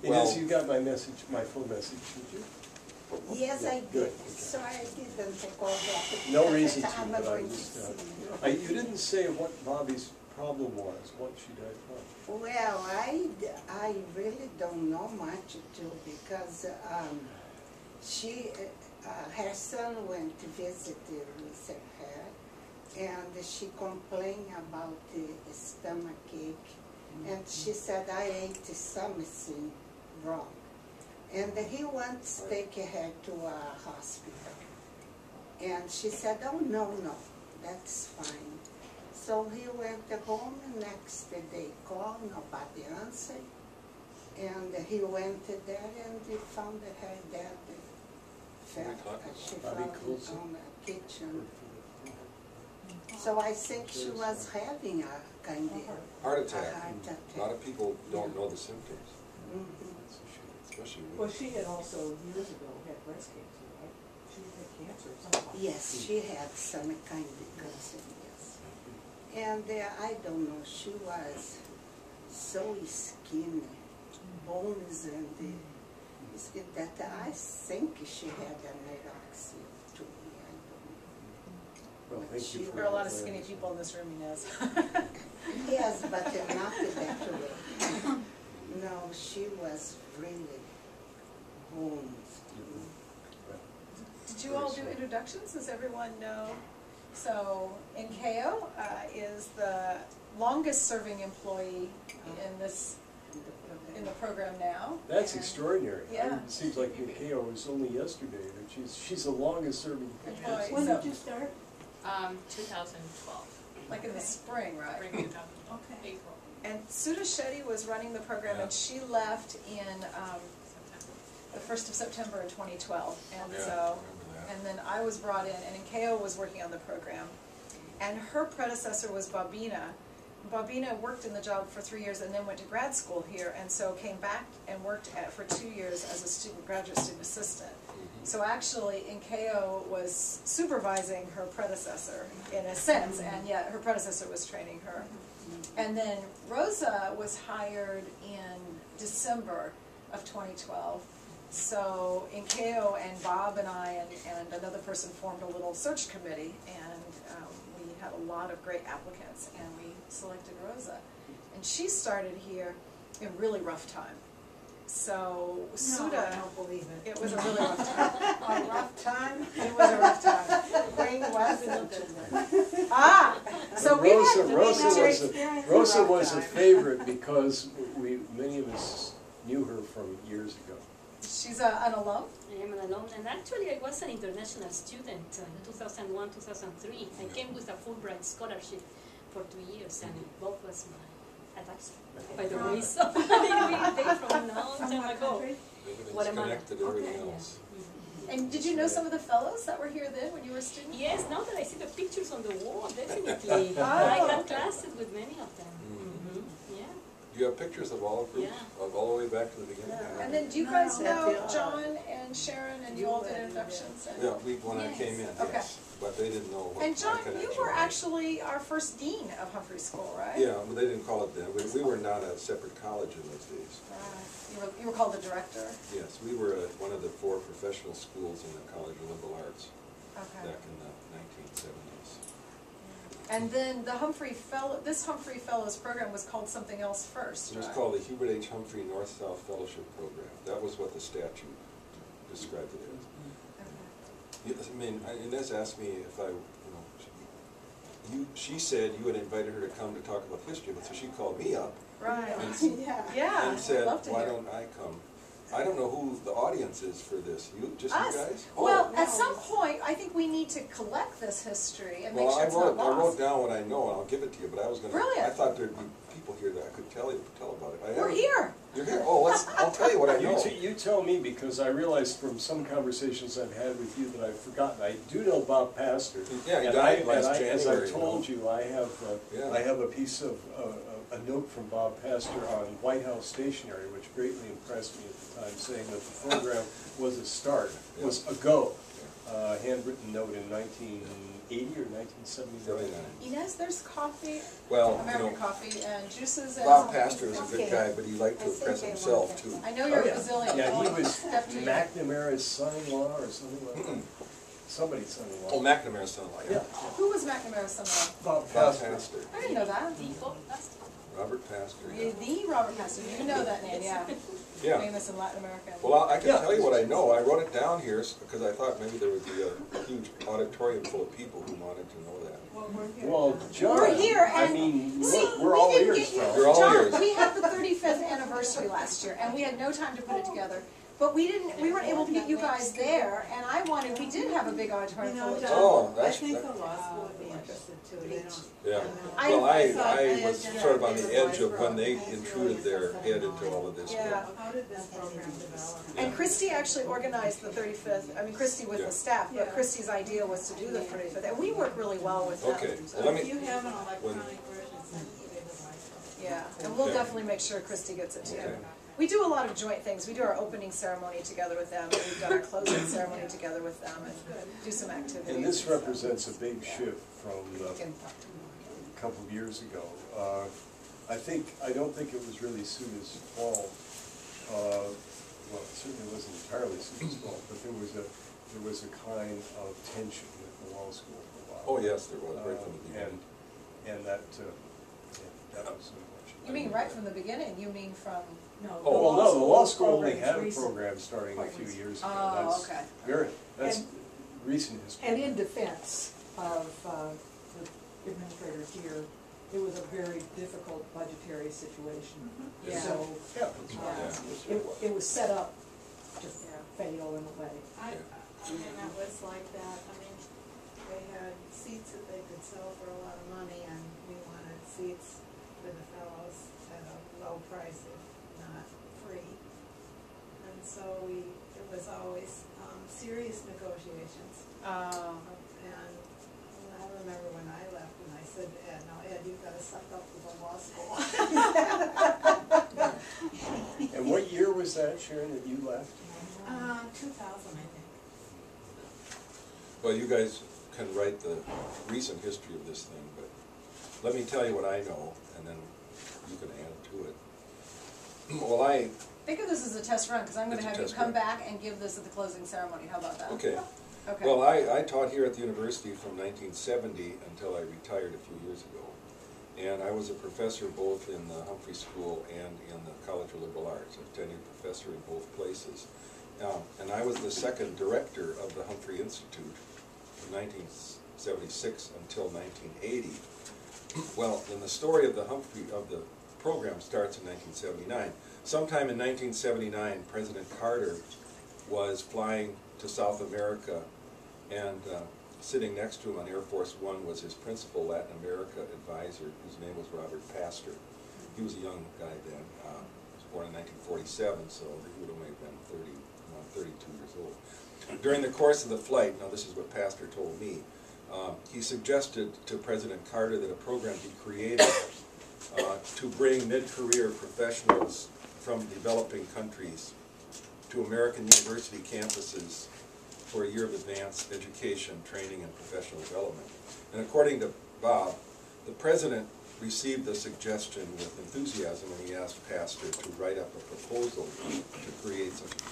Inez, you got my message, my full message, did you? Yes, Yeah, I good, did. okay. Sorry I didn't call back. No reason to, I'm but I going to just, see you. you didn't say what Bobby's problem was, what she died from. Well, I really don't know much too, because her son went to visit with her, and she complained about the stomach ache, and she said, I ate something wrong. And he wants to take her to a hospital. And she said, oh, no, that's fine. So he went home, and next day called, nobody answered. And he went there, and he found her dead. She found on the kitchen. So I think she was having a kind of heart attack. A heart attack. A lot of people don't know the symptoms. Especially Well, she had also, years ago, had breast cancer, right? She had cancer or something. Yes, she had some kind of cancer, yes. And I don't know, she was so skinny, bones and skin, that I think she had anorexia too. I don't know. Well, thank you for There are a lot of skinny people in this room, Inez. Yes, but not that way. No, she was really bones. Did you all do introductions? Does everyone know? So, Nkeo is the longest serving employee in the program now. That's and extraordinary. Yeah. It seems like Mikhail was only yesterday, but she's the longest serving Employee. When So- did you start? 2012. Like in the spring, right? Spring 2012. Okay. April. And Sudha Shetty was running the program, and she left in the 1st of September in 2012. And Yeah, I so, remember that. and then I was brought in, and Nkeo was working on the program. And her predecessor was Babina. Babina worked in the job for 3 years and then went to grad school here, and so came back and worked for 2 years as a graduate student assistant. So actually, Nkeo was supervising her predecessor in a sense, and yet her predecessor was training her. And then Rosa was hired in December of 2012. So Nkeo and Bob and I and another person formed a little search committee, and we had a lot of great applicants, and we selected Rosa. And she started here in a really rough time. So No, I Sudha, don't believe it. it was a really rough time. A rough time? It was a rough time. When wasn't it? Ah, so we Rosa, had Rosa was a favorite because many of us knew her from years ago. She's an alum. I am an alum, and actually I was an international student in 2001, 2003. I came with a Fulbright scholarship for 2 years, and Bob was my advisor, by the way, so I mean, they from a long time ago. What It's am I? connected to everything Okay, else. And did you know some of the fellows that were here then when you were a student? Yes, now that I see the pictures on the wall, definitely. Oh, I had okay. classes with many of them. Yeah. Do you have pictures of all groups, Yeah. of all the way back to the beginning? Yeah. And then do you No, guys no, know they are. John and Sharon and you all did introductions? Yeah, when I Yes. came in, Okay. yes, but they didn't know what And my John, you connection were was. actually our first dean of Humphrey School, right? Yeah, but they didn't call it that. We were not a separate college in those days. Right. You were called the director? Yes, we were one of the 4 professional schools in the College of Liberal Arts Okay. back in the 1970s. And then the this Humphrey Fellows program was called something else first, It was right? called the Hubert H. Humphrey North-South Fellowship Program. That was what the statute described it as. Okay. Yes, I mean, Inez asked me if she said you had invited her to come to talk about history, but so she called me up Right. Yeah. Yeah, and I'd said, love to why hear. don't I come? I don't know who the audience is for this. Just Us. you guys? Well, Oh. at some point, I think we need to collect this history and make Well, sure I it's not wrote lost. down what I know, and I'll give it to you, but I was going to, Brilliant. I thought there'd be people here that I could tell about it. We're here. You're here? Oh, I'll tell you what I know. You tell me, because I realized from some conversations I've had with you that I've forgotten. I do know Bob Pastor. Yeah, he and died I- last As January, I you told know. you, I have a piece of, a note from Bob Pastor on White House stationery, which greatly impressed me at the time, saying that the program was a start, was a go. handwritten note in 1980 or 1979. 79. Inez, there's coffee, Well, you American know, coffee, and juices and. Bob Pastor is a good Okay. guy, but he liked to I think impress they himself want too. I know you're Oh, a yeah. Brazilian. Yeah, he was After you. McNamara's son-in-law or something like that. Somebody's son-in-law. Oh, McNamara's son-in-law, Yeah, yeah. Who was McNamara's son-in-law? Bob Bob Pastor. Pastor, I didn't know that. Default, that's Robert Pastor, You- yeah. The Robert Pastor, you know that name, yeah. Yeah. Famous in Latin America. Well, I can Yeah. tell you what I know. I wrote it down here because I thought maybe there would be a huge auditorium full of people who wanted to know that. Well, we're here. Well, John, We're here, I and mean, see, look, we're all we didn't ears, get you. fellas. You're all John, ears. we had the 35th anniversary last year, and we had no time to put it together. But we weren't able to get you guys there, and we did have a big auditorium You full know, of John, Oh, I that's- think that- the law school would be interested too, they don't. Yeah. I- Well, I I was sort of on the edge of when they intruded their head into all of this. Yeah. How did this program develop? And Christy actually organized the 35th, I mean, Christy with Yeah. the staff, Yeah. but Christy's idea was to do the 35th, and we work really well with them. Okay, So well, let if me, you have an electronic version, send it to the Yeah, and we'll Okay. definitely make sure Christy gets it to you. Okay. We do a lot of joint things. We do our opening ceremony together with them, and we've done our closing ceremony together with them, and do some activities. And this represents a big shift from a couple of years ago. I don't think it was really Suda's fault. Well, it certainly wasn't entirely Suda's fault, but there was a kind of tension with the law school for a while. oh, yes, there was, right from the beginning. And that was so much. You mean right from the beginning? You mean from, No. Oh, well, no, the law school only program's had a recent. program starting a few years ago. oh, That's okay. that's And- recent history. And in defense of the administrator here, it was a very difficult budgetary situation. Yeah. So Yeah, that's right. it was set up to fail in a way. And it was like that, I mean, they had seats that they could sell for a lot of money, and we wanted seats for the fellows at a low price, if not free. And so it was always serious negotiations. And I remember when I left, and I said to Ed, "Now Ed, you've got to suck up to the law school." And what year was that, Sharon, that you left? 2000, I think. Well, you guys can write the recent history of this thing, but let me tell you what I know, and then you can add to it. Well, Think of this as a test run, because I'm gonna It's a have you test come run. back and give this at the closing ceremony. How about that? okay. Okay. Well, I taught here at the university from 1970 until I retired a few years ago. And I was a professor both in the Humphrey School and in the College of Liberal Arts. I was tenured professor in both places. And I was the second director of the Humphrey Institute from 1976 until 1980. Well, then the story of the program starts in 1979. Sometime in 1979, President Carter was flying to South America, and sitting next to him on Air Force One was his principal Latin America advisor, whose name was Robert Pastor. He was a young guy then. He was born in 1947, so he would only have been 32 years old. During the course of the flight, now this is what Pastor told me, he suggested to President Carter that a program be created to bring mid-career professionals from developing countries to American university campuses for a year of advanced education, training, and professional development. And according to Bob, the president received the suggestion with enthusiasm, and he asked Pastor to write up a proposal to create such a